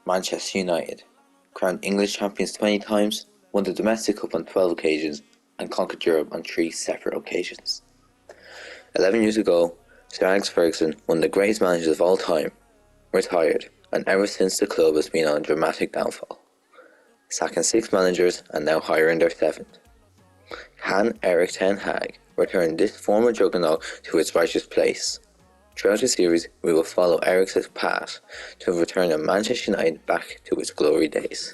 Manchester United, crowned English champions 20 times, won the domestic cup on 12 occasions, and conquered Europe on 3 separate occasions. 11 years ago, Sir Alex Ferguson, one of the greatest managers of all time, retired, and ever since the club has been on a dramatic downfall, sacking 6 managers and now hiring their 7th. Can Erik ten Hag return this former juggernaut to its righteous place? Throughout the series, we will follow Erik's path to return Manchester United back to its glory days.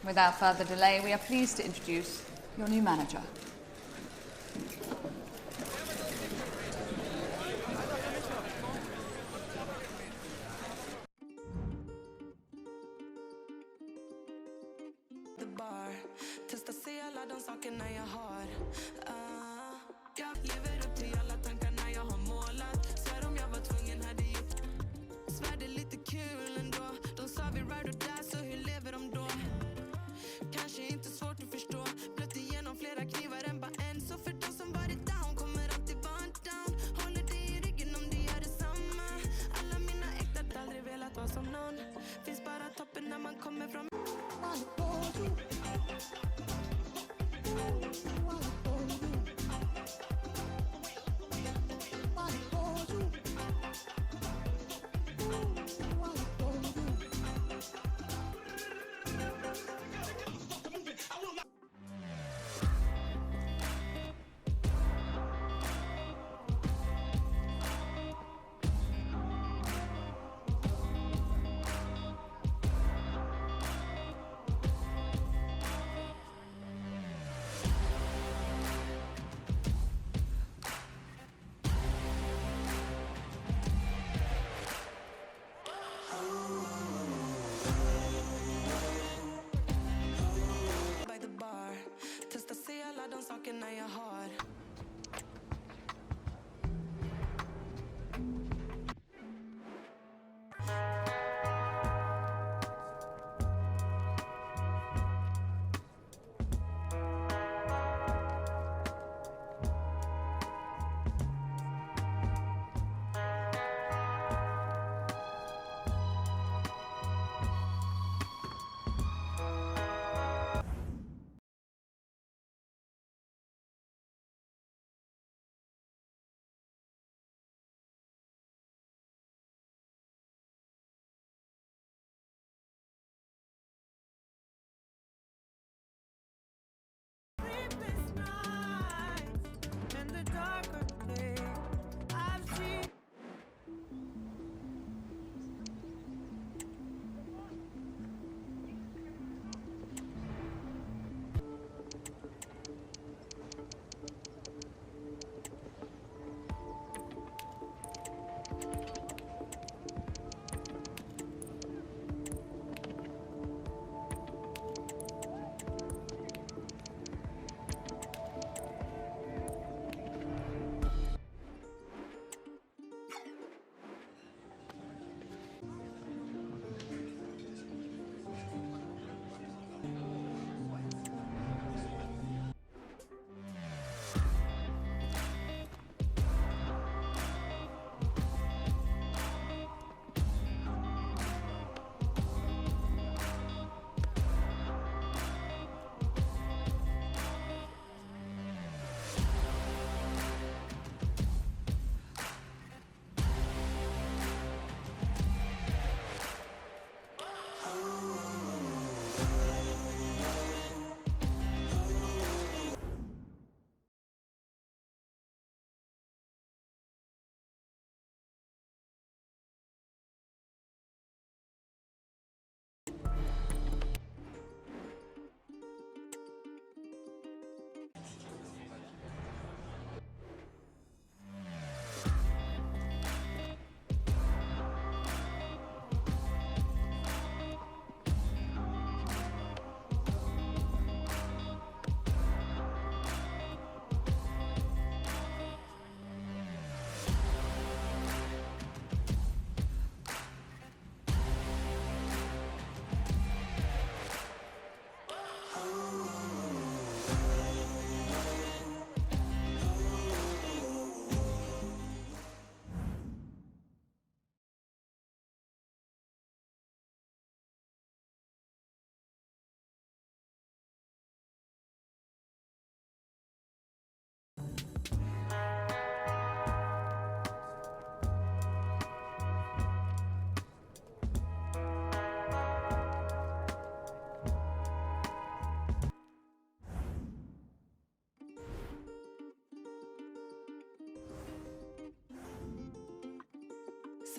Without further delay, we are pleased to introduce your new manager. The bar, testa se alla de sakerna jag har. Jag lever upp till alla tankarna jag har målat. Svär om jag var tvungen hade gjort. Svär det är lite kul ändå. De sa vi ride or die, så hur lever de då? Kanske inte svårt att förstå. Blött igenom flera knivar än bara en. Så för de som varit down kommer alltid vara en down. Håller dig i ryggen om du gör detsamma. Alla mina äkta aldrig velat vara som någon. Finns bara toppen när man kommer från.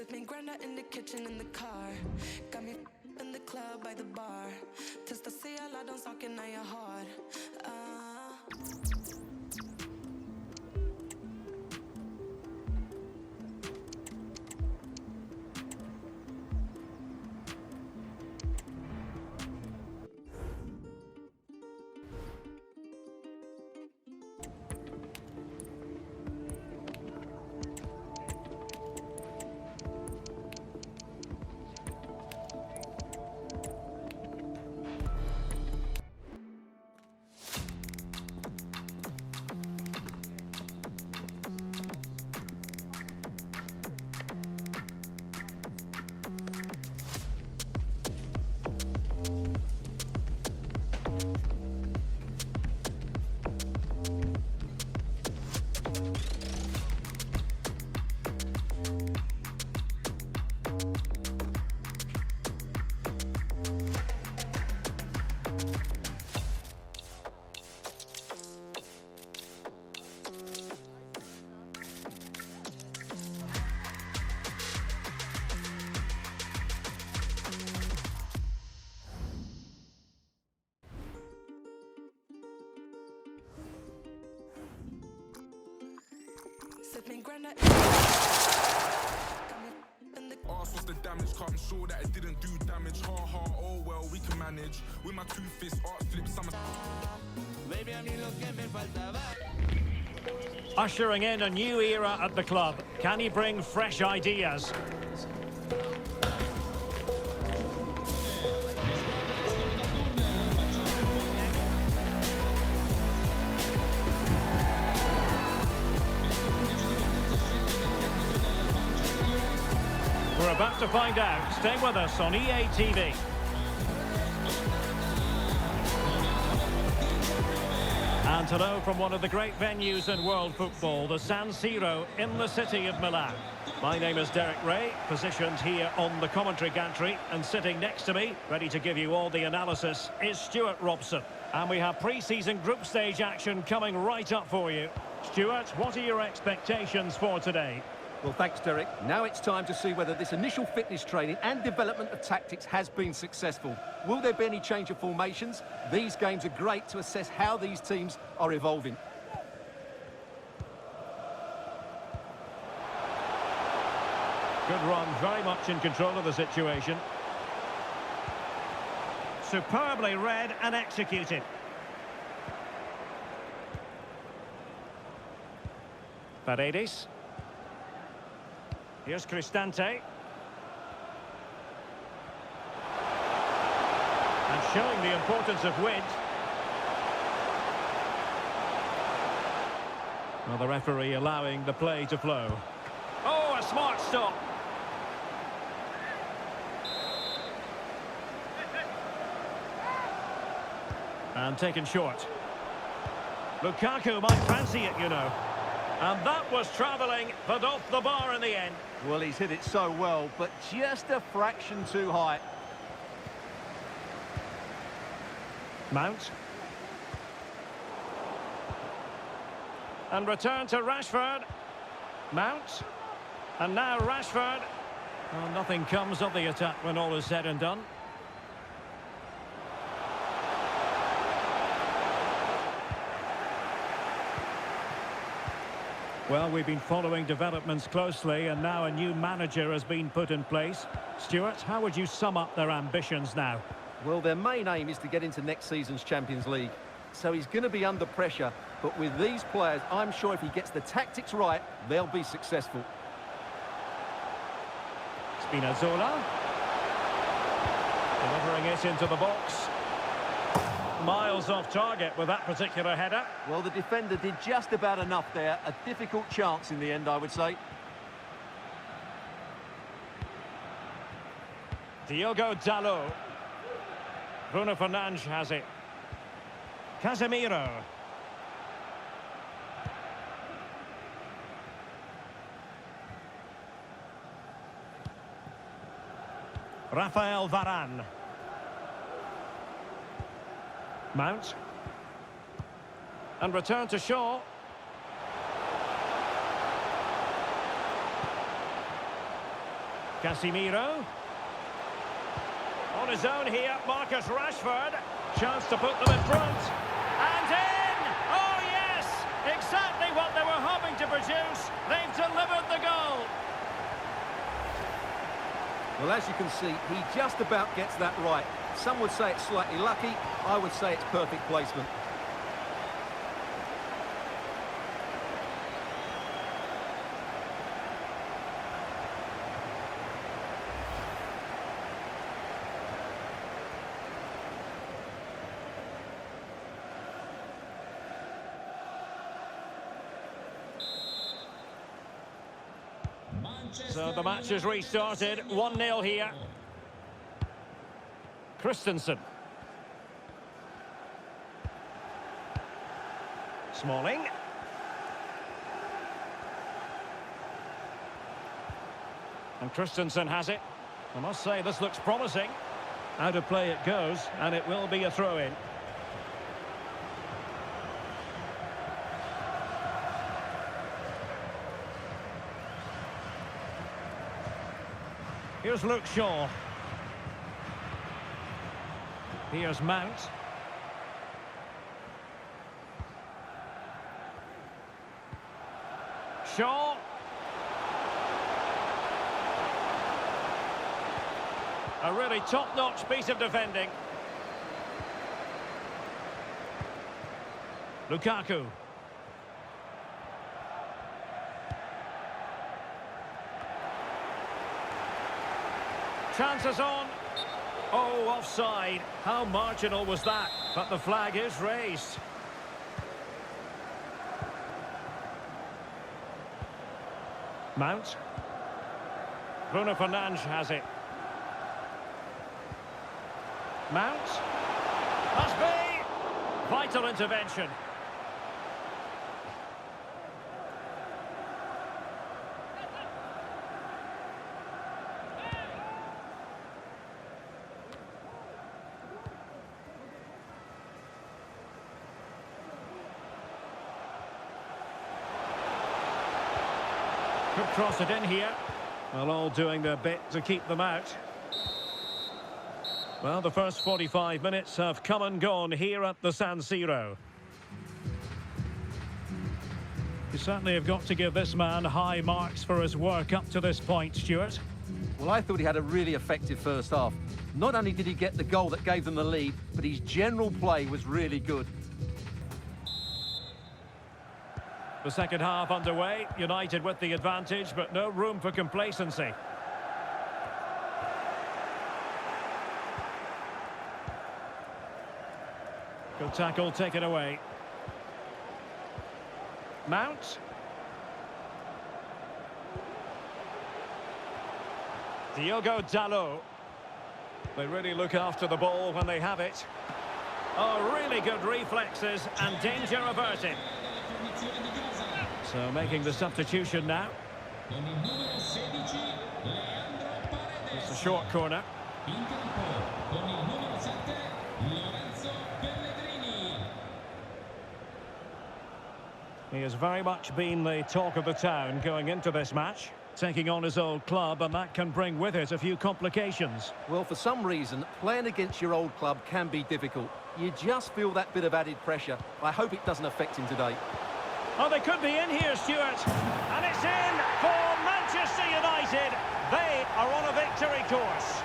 Set me grinder in the kitchen, in the car. Got me in the club, by the bar. Testa se alla de sakerna jag har. Set me grinder. Ask what's the damage, cut, I'm sure that it didn't do damage. Ha ha, oh well, we can manage. With my two fists, art flips, I'm Baby, a mí lo que me faltaba. Ushering in a new era at the club. Can he bring fresh ideas? We're about to find out. Stay with us on EA TV. And hello from one of the great venues in world football, the San Siro in the city of Milan. My name is Derek Ray, positioned here on the commentary gantry, and sitting next to me, ready to give you all the analysis, is Stuart Robson. And we have pre-season group stage action coming right up for you. Stuart, what are your expectations for today? Well, thanks, Derek. Now it's time to see whether this initial fitness training and development of tactics has been successful. Will there be any change of formations? These games are great to assess how these teams are evolving. Good run, very much in control of the situation. Superbly read and executed. Paredes. Here's Cristante. And showing the importance of width. Well, the referee allowing the play to flow. Oh, a smart stop. And taken short. Lukaku might fancy it, you know. And that was travelling, but off the bar in the end. Well, he's hit it so well, but just a fraction too high. Mount. And return to Rashford. Mount. And now Rashford. Well, nothing comes of the attack when all is said and done. Well, we've been following developments closely, and now a new manager has been put in place. Stuart, how would you sum up their ambitions now? Well, their main aim is to get into next season's Champions League. So he's going to be under pressure, but with these players, I'm sure if he gets the tactics right, they'll be successful. Spinazzola. Delivering it into the box. Miles off target with that particular header. Well, the defender did just about enough there. A difficult chance in the end, I would say. Diogo Dalot. Bruno Fernandes has it. Casemiro. Rafael Varane. Mount. And return to Shaw. Casemiro. On his own here, Marcus Rashford. Chance to put them in front. And in! Oh yes! Exactly what they were hoping to produce. They've delivered the goal. Well, as you can see, he just about gets that right. Some would say it's slightly lucky. I would say it's perfect placement. So the match is restarted. 1-0 here. Christensen. Smalling. And Christensen has it. I must say, this looks promising. Out of play it goes, and it will be a throw-in. Here's Luke Shaw. Here's Mount. Shaw. A really top-notch piece of defending. Lukaku. Chances on. Oh, offside. How marginal was that? But the flag is raised. Mount. Bruno Fernandes has it. Mount. Must be. Vital intervention. Could cross it in here. Well, all doing their bit to keep them out. Well, the first 45 minutes have come and gone here at the San Siro. You certainly have got to give this man high marks for his work up to this point, Stuart. Well, I thought he had a really effective first half. Not only did he get the goal that gave them the lead, but his general play was really good. The second half underway, United with the advantage, but no room for complacency. Good tackle taken away. Mount. Diogo Dalot. They really look after the ball when they have it. Oh, really good reflexes and danger averted. So making the substitution now. It's a short corner. He has very much been the talk of the town going into this match, taking on his old club, and that can bring with it a few complications. Well, for some reason, playing against your old club can be difficult. You just feel that bit of added pressure. I hope it doesn't affect him today. Oh, they could be in here, Stuart. And it's in for Manchester United. They are on a victory course.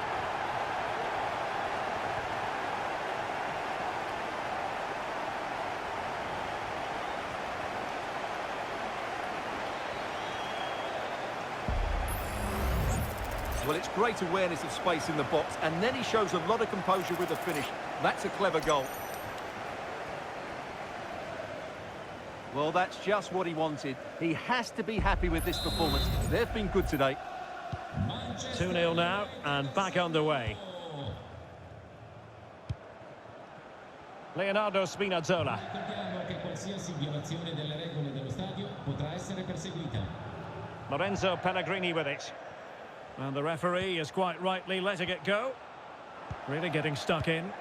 Well, it's great awareness of space in the box, and then he shows a lot of composure with the finish. That's a clever goal. Well, that's just what he wanted. He has to be happy with this performance. They've been good today. 2-0 now, and back underway. Leonardo Spinazzola. Lorenzo Pellegrini with it. And the referee is quite rightly letting it go. Really getting stuck in.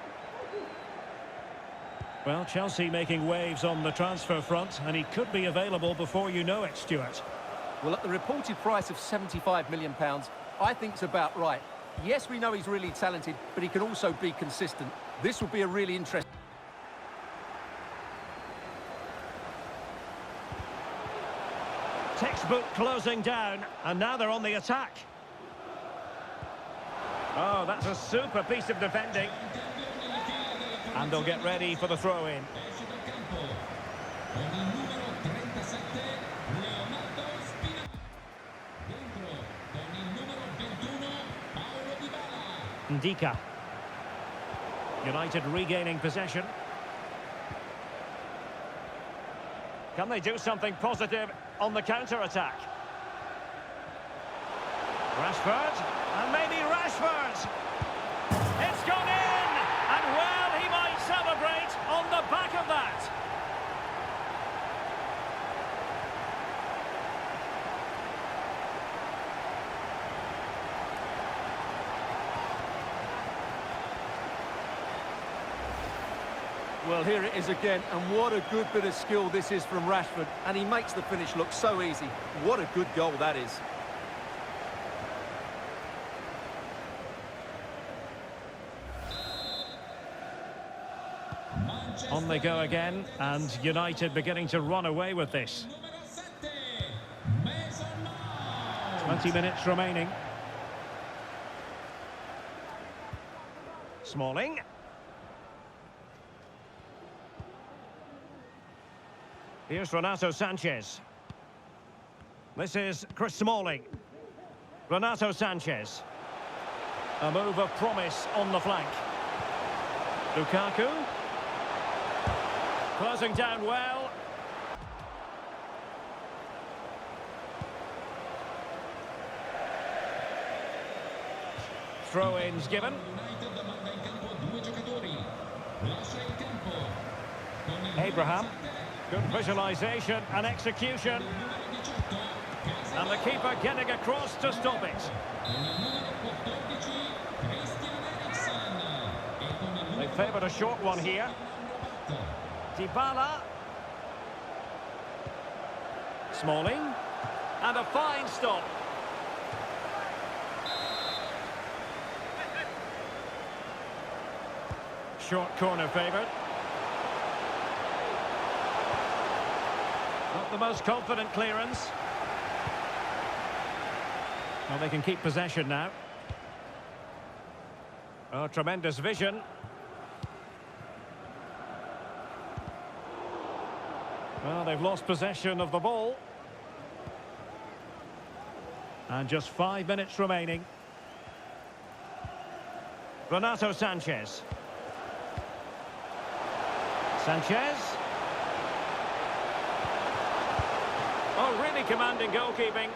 Well, Chelsea making waves on the transfer front, and he could be available before you know it, Stuart. Well, at the reported price of £75 million, I think it's about right. Yes, we know he's really talented, but he can also be consistent. This will be a really interesting... Textbook closing down, and now they're on the attack. Oh, that's a super piece of defending. And they'll get ready for the throw-in. Ndika. United regaining possession. Can they do something positive on the counter-attack? Rashford, and maybe Rashford! It's gone in! And well, he might celebrate on the back of that! Well, here it is again, and what a good bit of skill this is from Rashford, and he makes the finish look so easy. What a good goal that is. On they go again, and United beginning to run away with this. 20 minutes remaining. Smalling. Here's Renato Sanchez. This is Chris Smalling. Renato Sanchez. A move of promise on the flank. Lukaku. Closing down well. Throw-ins given. Abraham. Good visualisation and execution. And the keeper getting across to stop it. They favoured a short one here. Dybala. Smalling. And a fine stop. Short corner favoured. Not the most confident clearance. Well, they can keep possession now. Oh, tremendous vision. Well, they've lost possession of the ball. And just 5 minutes remaining. Renato Sanchez. Sanchez. Oh, really commanding goalkeeping.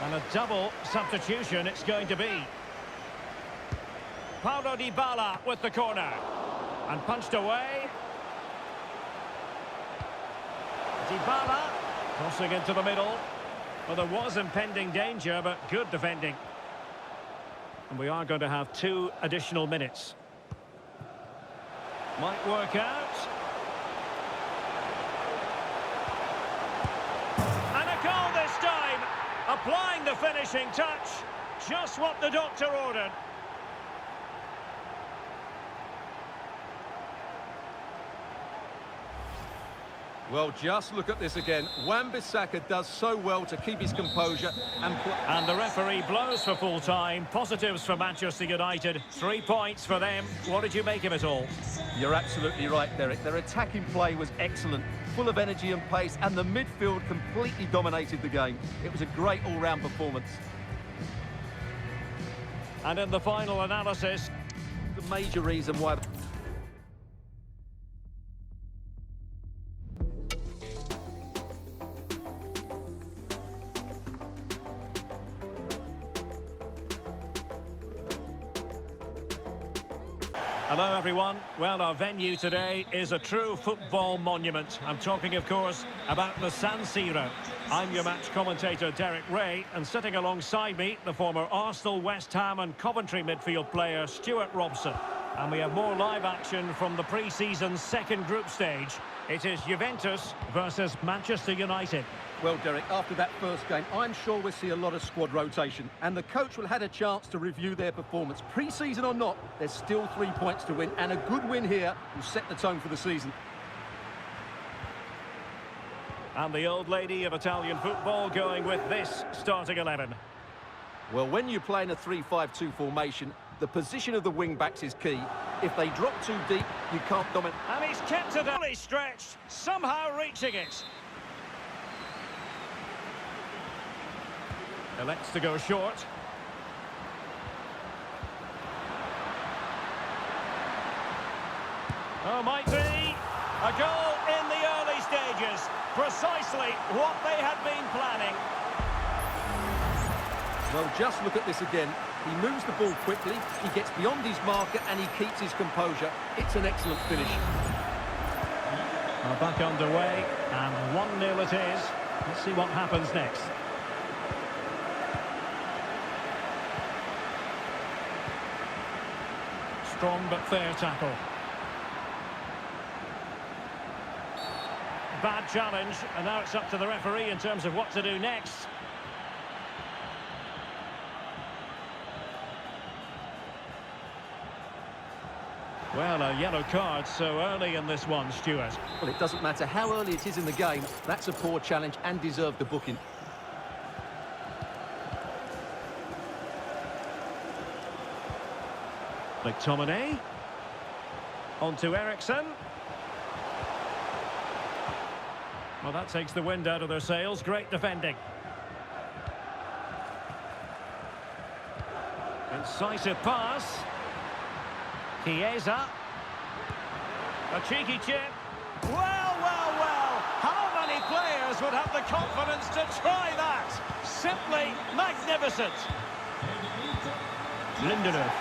And a double substitution it's going to be. Paulo Dybala with the corner. And punched away. Dybala crossing into the middle. Well, there was impending danger, but good defending. And we are going to have 2 additional minutes. Might work out. And a goal this time. Applying the finishing touch. Just what the doctor ordered. Well, just look at this again. Wan-Bissaka does so well to keep his composure and the referee blows for full time. Positives for Manchester United. 3 points for them. What did you make of it all? You're absolutely right, Derek. Their attacking play was excellent, full of energy and pace, and the midfield completely dominated the game. It was a great all-round performance. And in the final analysis, The major reason why... hello everyone. Well, our venue today is a true football monument. I'm talking, of course, about the San Siro. I'm your match commentator, Derek Ray, and sitting alongside me, the former Arsenal, West Ham and Coventry midfield player, Stuart Robson. And we have more live action from the pre-season second group stage. It is Juventus versus Manchester United. Well, Derek, after that first game, I'm sure we'll see a lot of squad rotation, and the coach will have had a chance to review their performance. Pre-season or not, there's still 3 points to win, and a good win here will set the tone for the season. And the old lady of Italian football going with this starting 11. Well, when you play in a 3-5-2 formation, the position of the wing-backs is key. If they drop too deep, you can't dominate. And he's kept it fully stretched, somehow reaching it. Elects to go short. Oh, might be a goal in the early stages. Precisely what they had been planning. Well, just look at this again. He moves the ball quickly, he gets beyond his marker, and he keeps his composure. It's an excellent finish. Well, back underway, and 1-0 it is. Let's see what happens next. Strong but fair tackle. Bad challenge, and now it's up to the referee in terms of what to do next. Well, a yellow card so early in this one, Stuart. Well, it doesn't matter how early it is in the game. That's a poor challenge and deserved the booking. McTominay. On to Ericsson. Well, that takes the wind out of their sails. Great defending. Incisive pass. Chiesa. A cheeky chip. Well, well, well. How many players would have the confidence to try that? Simply magnificent. Lindelöf.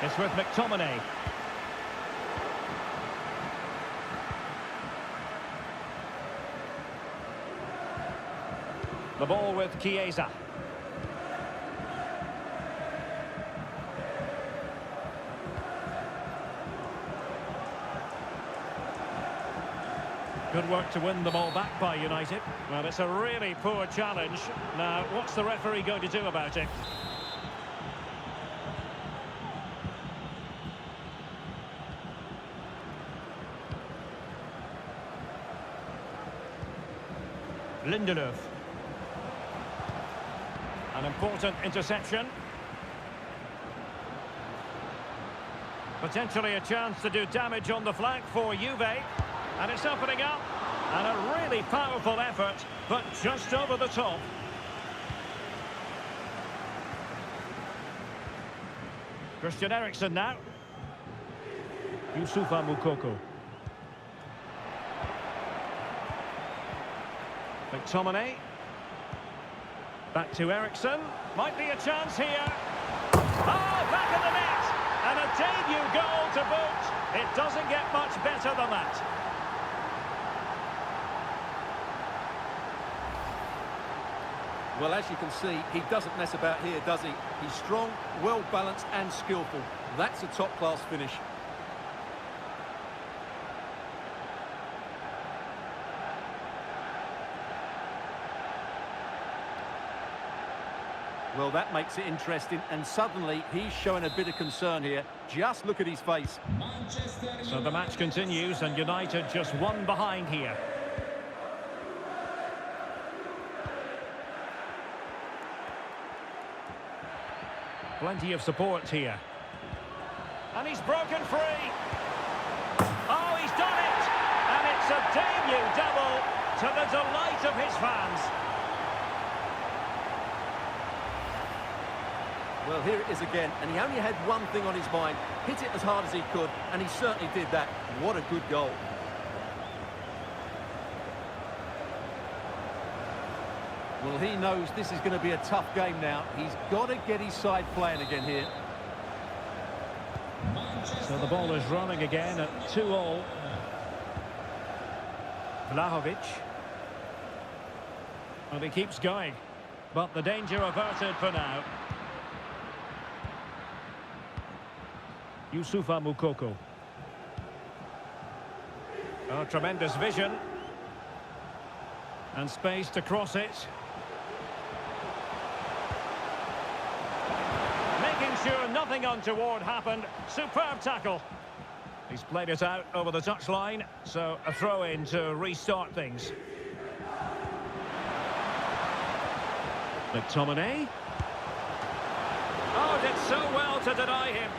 It's with McTominay. The ball with Chiesa. Good work to win the ball back by United. Well, it's a really poor challenge. Now, what's the referee going to do about it? Lindelöf. An important interception. Potentially a chance to do damage on the flank for Juve. And it's opening up. And a really powerful effort, but just over the top. Christian Eriksen now. Youssoufa Moukoko. McTominay. Back to Ericsson. Might be a chance here. Oh, back in the net. And a debut goal to boot. It doesn't get much better than that. Well, as you can see, he doesn't mess about here, does he? He's strong, well-balanced and skillful. That's a top-class finish. Well, that makes it interesting, and suddenly he's showing a bit of concern here. Just look at his face. So the match continues, and United just one behind here. Plenty of support here. And he's broken free. Oh, he's done it! And it's a debut double to the delight of his fans. Well, here it is again, and he only had one thing on his mind. Hit it as hard as he could, and he certainly did that. What a good goal. Well, he knows this is going to be a tough game now. He's got to get his side playing again here. So the ball is running again at 2-2. Vlahovic. Well, he keeps going, but the danger averted for now. Youssoufa Moukoko. Oh, tremendous vision. And space to cross it. Making sure nothing untoward happened. Superb tackle. He's played it out over the touchline, so a throw-in to restart things. McTominay. Oh, did so well to deny him.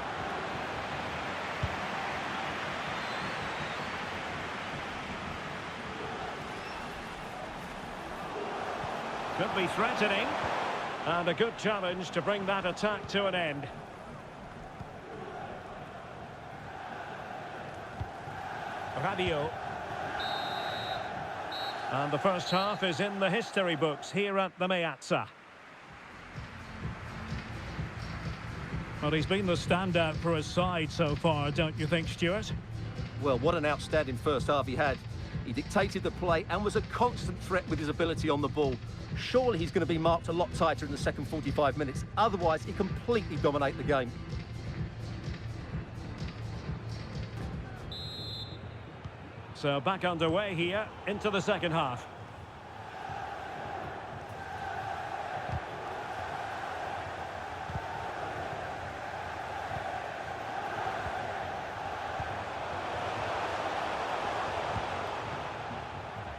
Could be threatening. And a good challenge to bring that attack to an end. Rabiot. And the first half is in the history books here at the Meazza. Well, he's been the standout for his side so far, don't you think, Stuart? Well, what an outstanding first half he had. He dictated the play and was a constant threat with his ability on the ball. Surely he's going to be marked a lot tighter in the second 45 minutes. Otherwise, he completely dominate the game. So back underway here into the second half.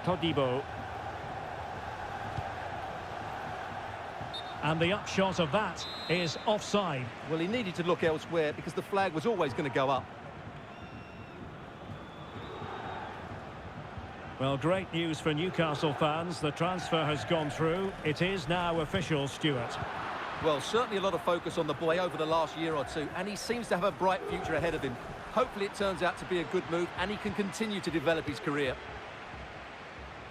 Todibo. And the upshot of that is offside. Well, he needed to look elsewhere because the flag was always going to go up. Well, great news for Newcastle fans. The transfer has gone through. It is now official, Stuart. Well, certainly a lot of focus on the boy over the last year or two, and he seems to have a bright future ahead of him. Hopefully it turns out to be a good move and he can continue to develop his career.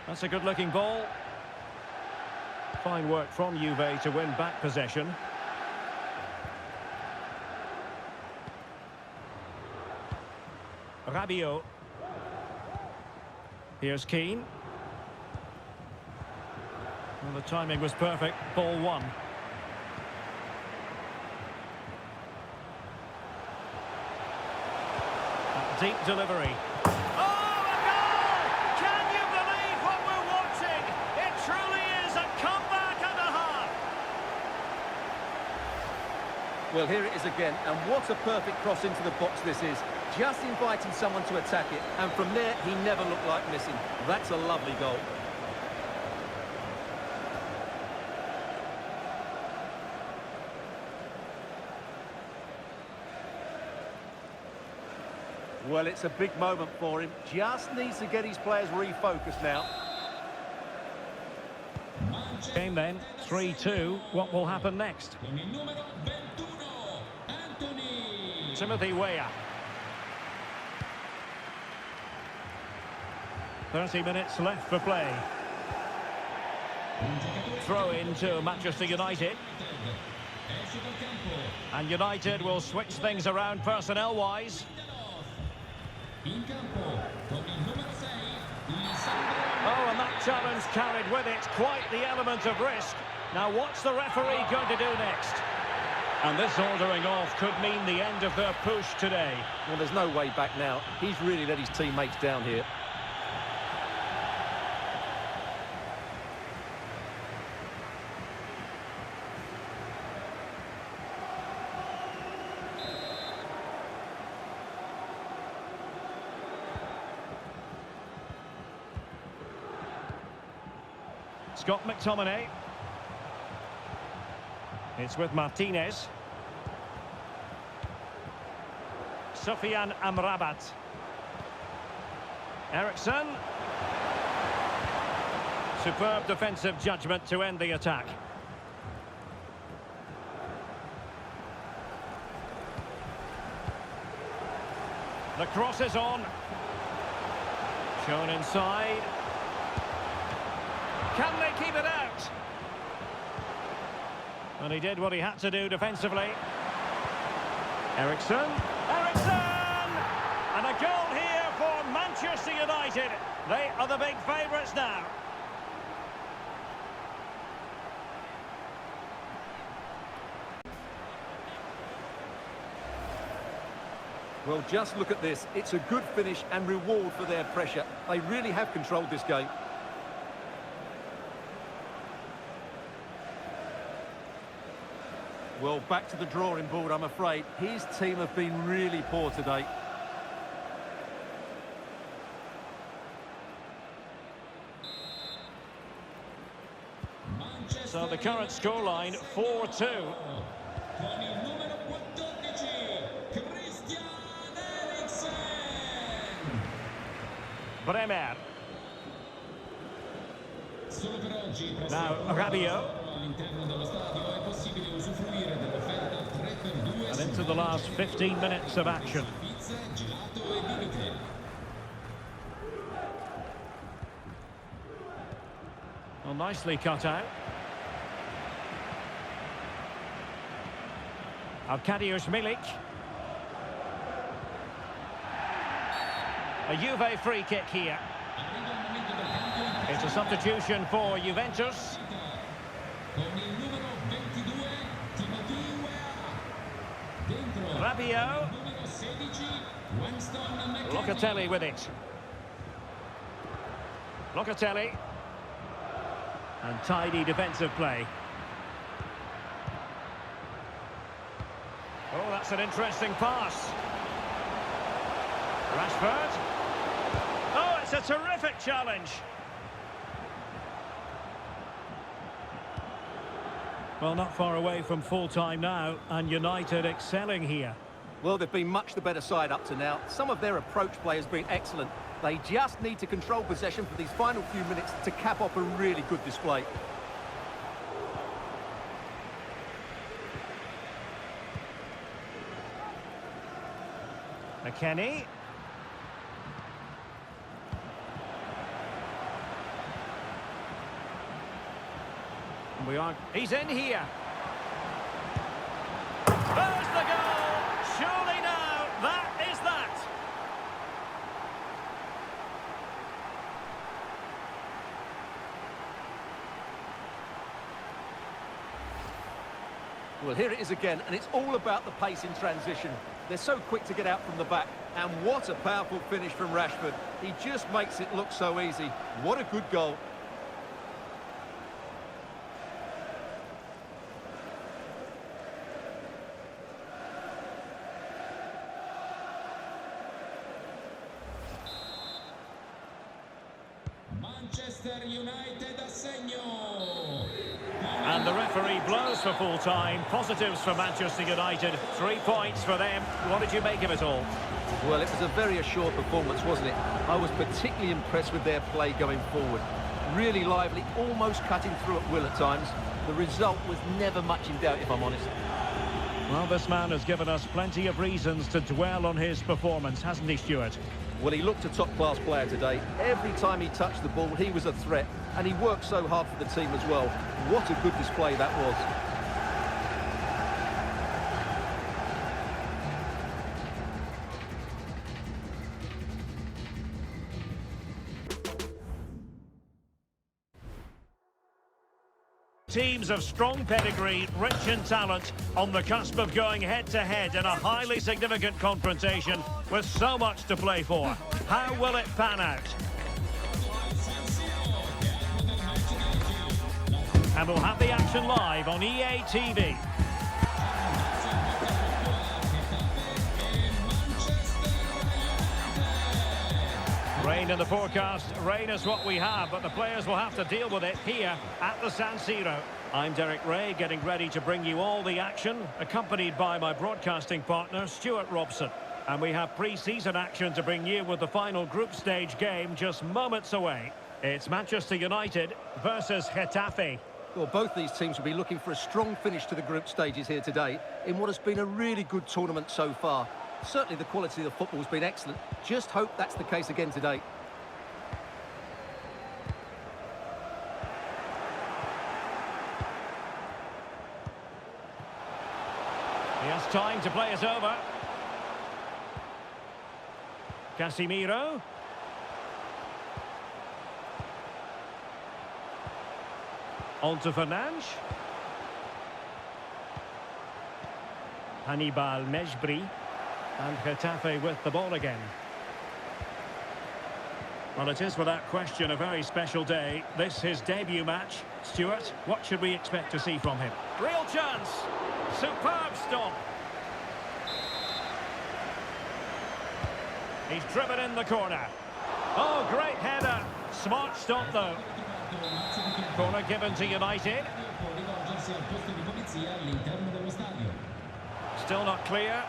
That's a good-looking ball. Fine work from Juve to win back possession. Rabiot. Here's Keane. Well, the timing was perfect. Ball one. Deep delivery. Oh, a goal! Can you believe what we're watching? It truly is a comeback and a half. Well, here it is again, and what a perfect cross into the box this is. Just inviting someone to attack it, and from there, he never looked like missing. That's a lovely goal. Well, it's a big moment for him. Just needs to get his players refocused now. Game then, 3-2. What will happen next? Timothy Weah. 30 minutes left for play. Throw into Manchester United. And United will switch things around personnel-wise. Oh, and that challenge carried with it quite the element of risk. Now, what's the referee going to do next? And this ordering off could mean the end of their push today. Well, there's no way back now. He's really let his teammates down here. Scott McTominay. It's with Martinez. Sufyan Amrabat. Eriksson. Superb defensive judgment to end the attack. The cross is on. Shown inside. Can they keep it out? And he did what he had to do defensively. Eriksson. Eriksson! And a goal here for Manchester United. They are the big favourites now. Well, just look at this. It's a good finish and reward for their pressure. They really have controlled this game. Well, back to the drawing board, I'm afraid. His team have been really poor today. So the current scoreline, 4-2. Bremer. Now Rabiot. And into the last 15 minutes of action. Well, nicely cut out. Arkadiusz Milik. A Juve free kick here. It's a substitution for Juventus. Rabiot. Locatelli with it. Locatelli. And tidy defensive play. Oh, that's an interesting pass. Rashford. Oh, it's a terrific challenge. Well, not far away from full-time now, and United excelling here. Well, they've been much the better side up to now. Some of their approach play has been excellent. They just need to control possession for these final few minutes to cap off a really good display. McKennie. He's in here. There's the goal. Surely now, that is that. Well, here it is again, and it's all about the pace in transition. They're so quick to get out from the back, and what a powerful finish from Rashford. He just makes it look so easy. What a good goal. Manchester United a segno. And the referee blows for full time. Positives for Manchester United. 3 points for them. What did you make of it all? Well, it was a very assured performance, wasn't it? I was particularly impressed with their play going forward. Really lively, almost cutting through at will at times. The result was never much in doubt, if I'm honest. Well, this man has given us plenty of reasons to dwell on his performance, hasn't he, Stuart? Well, he looked a top-class player today. Every time he touched the ball, he was a threat. And he worked so hard for the team as well. What a good display that was. Teams of strong pedigree, rich in talent, on the cusp of going head-to-head in a highly significant confrontation with so much to play for. How will it pan out? And we'll have the action live on EA TV. Rain in the forecast. Rain is what we have, but the players will have to deal with it here at the San Siro. I'm Derek Ray, getting ready to bring you all the action, accompanied by my broadcasting partner, Stuart Robson. And we have pre-season action to bring you with the final group stage game just moments away. It's Manchester United versus Getafe. Well, both these teams will be looking for a strong finish to the group stages here today in what has been a really good tournament so far. Certainly the quality of the football has been excellent. Just hope that's the case again today. He has time to play it over. Casemiro. On to Fernandes. Hannibal Mejbri. And Getafe with the ball again. Well, it is without question a very special day. This his debut match. Stuart, what should we expect to see from him? Real chance. Superb stop. He's driven in the corner. Oh, great header. Smart stop, though. Corner given to United. Still not clear.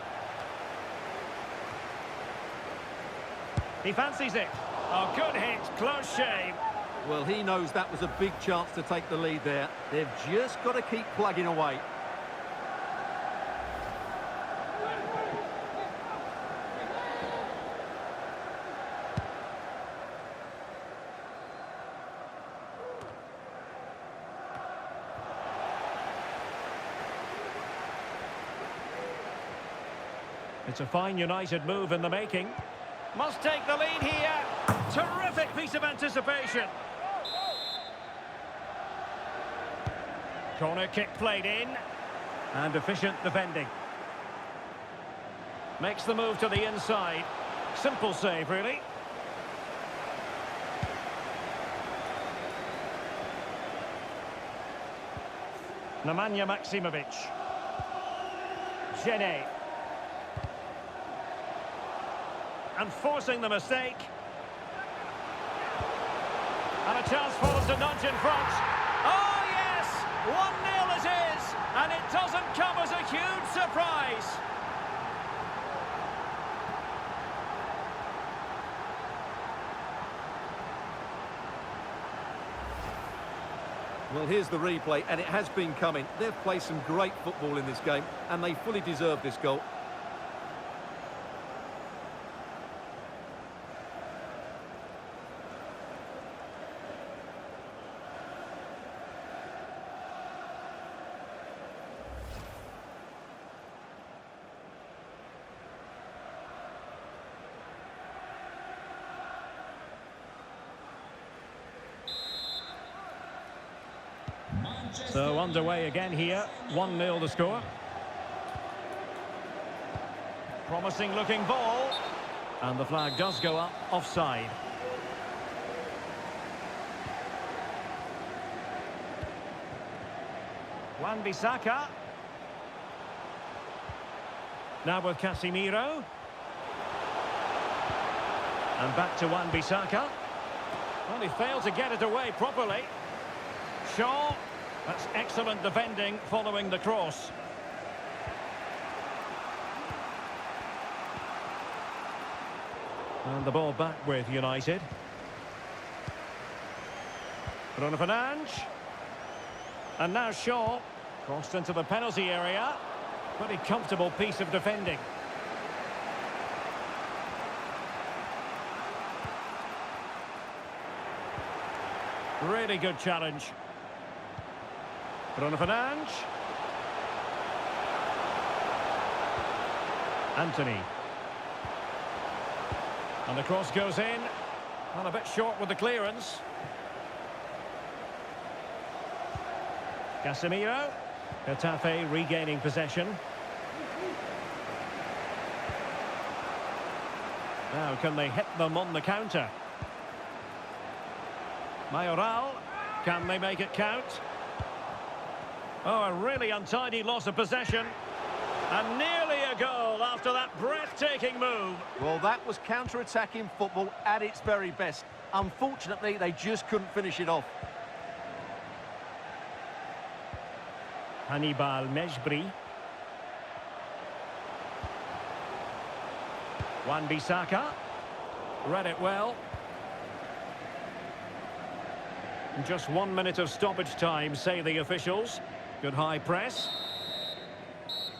He fancies it. Oh, good hit. Close shave. Well, he knows that was a big chance to take the lead there. They've just got to keep plugging away. It's a fine United move in the making. Must take the lead here. Terrific piece of anticipation. Corner kick played in. And efficient defending. Makes the move to the inside. Simple save, really. Nemanja Maksimovic. Genet. And forcing the mistake. And a chance for them to nudge in front. Oh, yes! 1-0 it is! And it doesn't come as a huge surprise. Well, here's the replay, and it has been coming. They've played some great football in this game, and they fully deserve this goal. So underway again here, 1-0 the score. Promising looking ball. And the flag does go up, offside. Wan-Bissaka. Now with Casemiro. And back to Wan-Bissaka. Well, he failed to get it away properly. Shaw. That's excellent defending following the cross. And the ball back with United. Bruno Fernandes. And now Shaw. Crossed into the penalty area. Pretty comfortable piece of defending. Really good challenge. Bruno Fernandes. Anthony. And the cross goes in. Well, a bit short with the clearance. Casemiro. Getafe regaining possession. Now can they hit them on the counter? Mayoral. Can they make it count? Oh, a really untidy loss of possession. And nearly a goal after that breathtaking move. Well, that was counter-attacking football at its very best. Unfortunately, they just couldn't finish it off. Hannibal Mejbri. Wan-Bissaka. Read it well. Just 1 minute of stoppage time, say the officials. Good high press.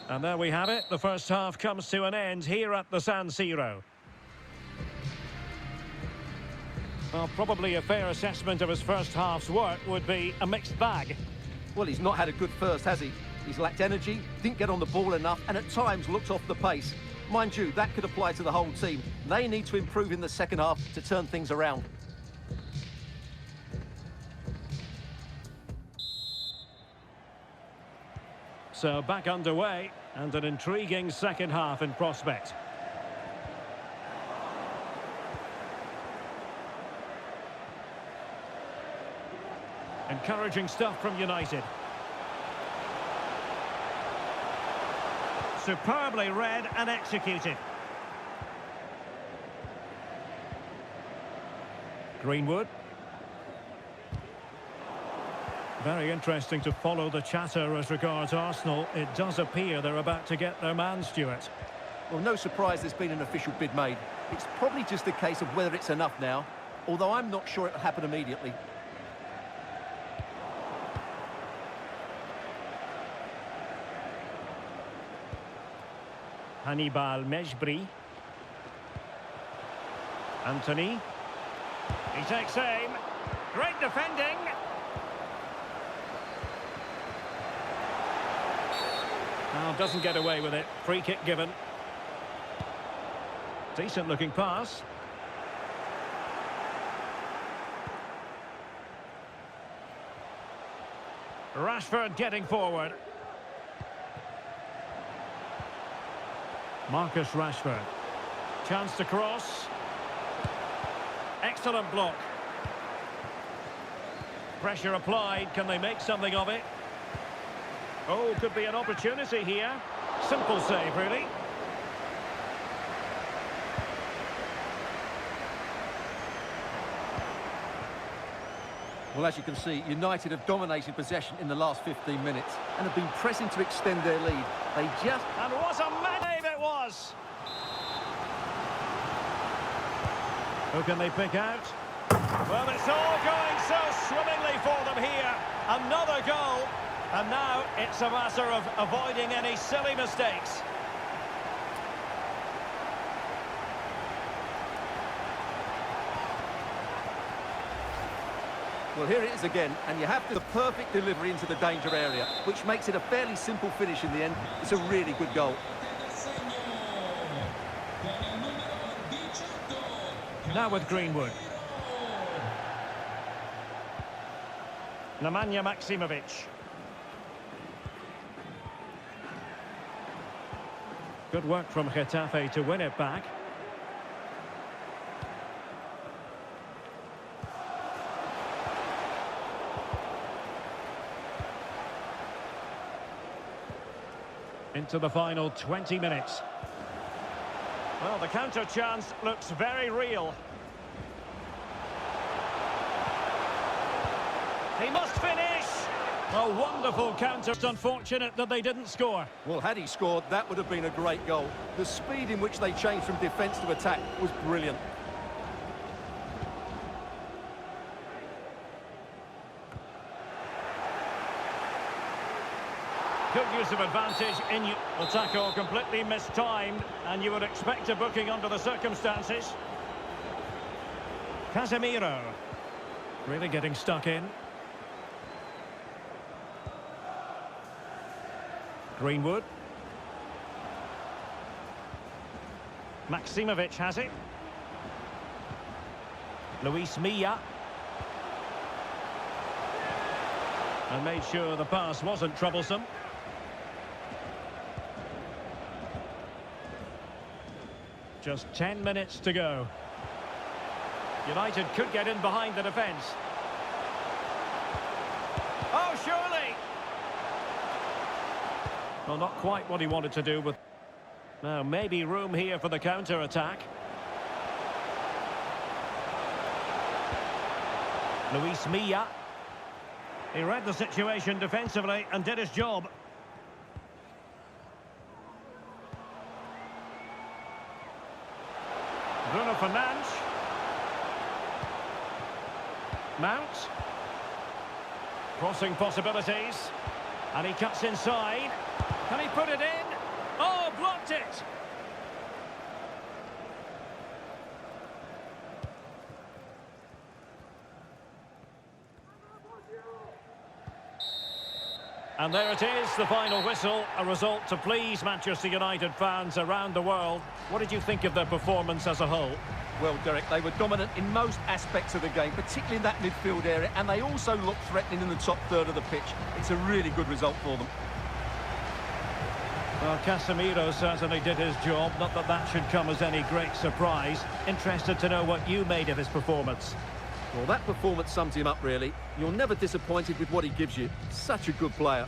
And there we have it. The first half comes to an end here at the San Siro. Well, probably a fair assessment of his first half's work would be a mixed bag. Well, he's not had a good first, has he? He's lacked energy, didn't get on the ball enough, and at times looked off the pace. Mind you, that could apply to the whole team. They need to improve in the second half to turn things around. So back underway, and an intriguing second half in prospect. Encouraging stuff from United. Superbly read and executed. Greenwood. Very interesting to follow the chatter as regards Arsenal. It does appear they're about to get their man, Stuart. Well, no surprise there's been an official bid made. It's probably just a case of whether it's enough now, although I'm not sure it'll happen immediately. Hannibal Mejbri. Anthony. He takes aim. Great defending. Now doesn't get away with it. Free kick given. Decent looking pass. Rashford getting forward. Marcus Rashford. Chance to cross. Excellent block. Pressure applied. Can they make something of it? Oh, could be an opportunity here. Simple save, really. Well, as you can see, United have dominated possession in the last 15 minutes and have been pressing to extend their lead. They just... And what a save it was! Who can they pick out? Well, it's all going so swimmingly for them here. Another goal. And now it's a matter of avoiding any silly mistakes. Well, here it is again, and you have the perfect delivery into the danger area, which makes it a fairly simple finish in the end. It's a really good goal. Now with Greenwood. Nemanja Maksimovic. Good work from Getafe to win it back. Into the final 20 minutes. Well, the counter chance looks very real. He must finish! A wonderful counter. It's unfortunate that they didn't score. Well, had he scored, that would have been a great goal. The speed in which they changed from defence to attack was brilliant. Good use of advantage in the tackle, completely mistimed, and you would expect a booking under the circumstances. Casemiro. Really getting stuck in. Greenwood. Maksimovic has it. Luis Milla. And made sure the pass wasn't troublesome. Just 10 minutes to go. United could get in behind the defence. Oh, surely! Well, not quite what he wanted to do, but now maybe room here for the counter-attack. Luis Milla. He read the situation defensively and did his job. Bruno Fernandes. Mount. Crossing possibilities. And he cuts inside. Can he put it in? Oh, blocked it! And there it is, the final whistle, a result to please Manchester United fans around the world. What did you think of their performance as a whole? Well, Derek, they were dominant in most aspects of the game, particularly in that midfield area, and they also looked threatening in the top third of the pitch. It's a really good result for them. Well, Casemiro certainly did his job, not that that should come as any great surprise. Interested to know what you made of his performance. Well, that performance sums him up, really. You're never disappointed with what he gives you. Such a good player.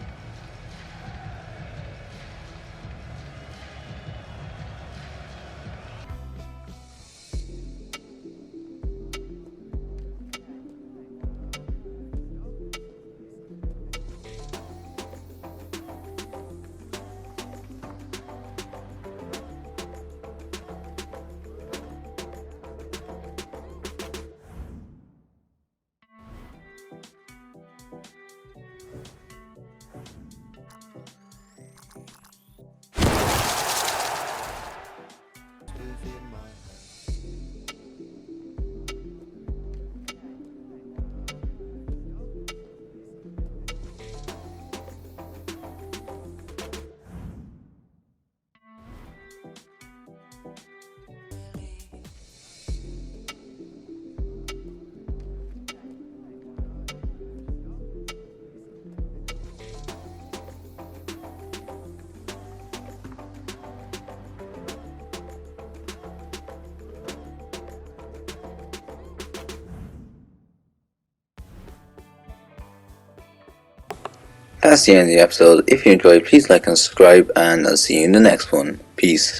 That's the end of the episode. If you enjoyed, please like and subscribe, and I'll see you in the next one. Peace.